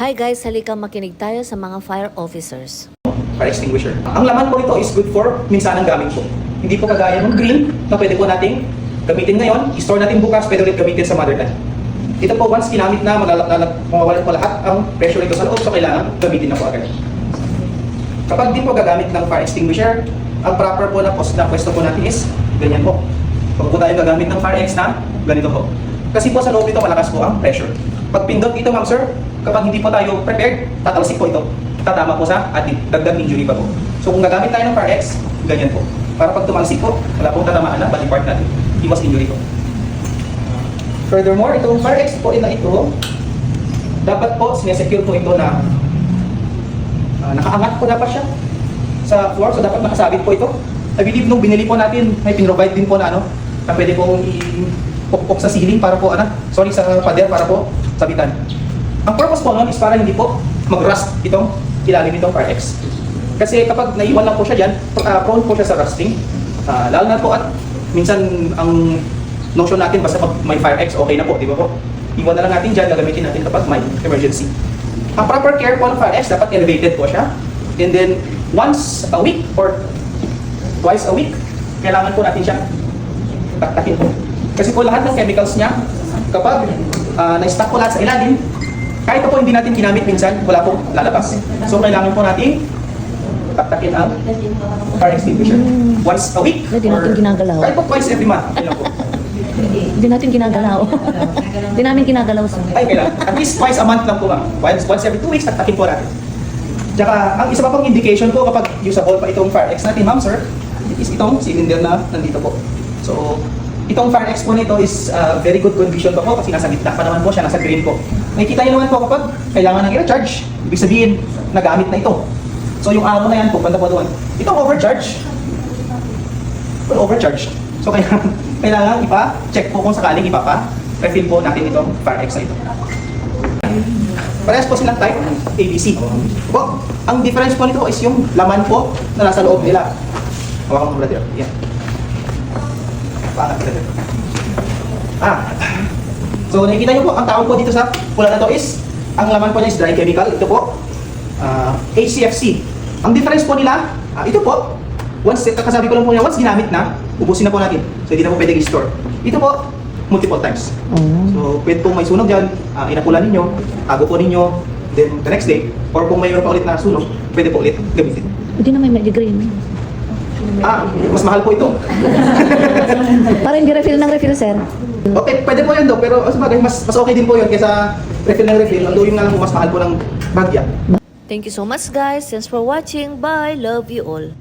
Hi guys, halika makinig tayo sa mga fire officers. Fire extinguisher. Ang laman po ito is good for minsanang gamit po. Hindi po kagaya ng green na pwede po nating gamitin ngayon, i-store natin bukas, pwede ulit gamitin sa mother tank. Ito po, once ginamit na, mawawalan po lahat ang pressure ito sa loob, so kailangan gamitin na po agad. Kapag di po gagamit ng fire extinguisher, ang proper po na pwesto po natin is ganyan po. Pag po tayo gagamit ng fire ex na, ganito po. Kasi po sa loob ito, malakas po ang pressure. Pag pindot ito, ma'am sir, kapag hindi po tayo prepared, tatalsik po ito. Tatama po sa ating dagdag injury pa po. So kung gagamit tayo ng fire ex, ganyan po. Para pag tumalsik po, wala pong tatamaan na, body part natin. Iwas injury po. Furthermore, itong fire ex po na ito, dapat po sinesecure po ito na nakaangat po dapat siya sa floor, so dapat nakasabit po ito. I believe nung binili po natin, may pinrovide din po na na pwede pong i-pok sa ceiling para po, sa pader para po sabitan. Ang purpose po nun is para hindi po mag-rust itong ilalim itong fire ex. Kasi kapag naiwan lang po siya dyan, prone po siya sa rusting. Lalo na po at minsan ang notion natin basta pag may fire ex, okay na po, di ba po? Iwan na lang natin dyan, gagamitin natin kapag may emergency. Ang proper care po ng fire ex, dapat elevated po siya. And then, once a week or twice a week, kailangan po natin siya taktakin po. Kasi po lahat ng chemicals niya, kapag na-stack po lahat sa ilalim, kahit po hindi natin ginamit minsan, wala po lalabas. So, kailangan po natin taktakin ang fire extinguisher. Once a week, Hindi natin ginagalaw. kahit po twice every month. Yun lang po. Hindi natin ginagalaw. Hindi namin ginagalaw sa. Ay, kailangan. At least twice a month lang po, ma'am. Once every 2 weeks, taktakin po natin. Tsaka, ang isa pa pong indication po kapag usable pa itong fire ex natin, ma'am, sir, is itong cylinder na nandito po. So, itong fire ex po nito is very good condition pa po kasi nasa gitna pa naman po siya, nasa green po. Nakikita niyo naman po kapag kailangan ng i-recharge, ibig sabihin, nagamit na ito. So, yung arrow na yan po, banda po doon. Itong overcharge. Well, overcharge. So, kailangan ipa-check po kung sakaling refill po natin itong fire ex na ito. Parehas po silang type, ABC. Po, ang difference po nito is yung laman po na nasa loob nila. Hawakan mo brother. Yan. Paangat brother. So nakikita niyo po, ang tawag po dito sa pula na to is, ang laman po niya is dry chemical. Ito po, HCFC. Ang difference po nila, ito po, kasabi ko lang po niya, once ginamit na, ubusin na po natin. So hindi na po pwede i-store. Ito po, multiple times. So, pwede po may sunog dyan, inapulan ninyo, tago po ninyo, then the next day, or kung mayroon pa ulit na sunog, pwede po ulit gamitin. Hindi na may green. Mas mahal po ito. Para hindi refill ng refill, sir. Okay, pwede po yun daw, pero mas okay din po yun kaysa refill ng refill. Ang tuwing na lang po, mas mahal po ng bagya. Thank you so much guys. Thanks for watching. Bye. Love you all.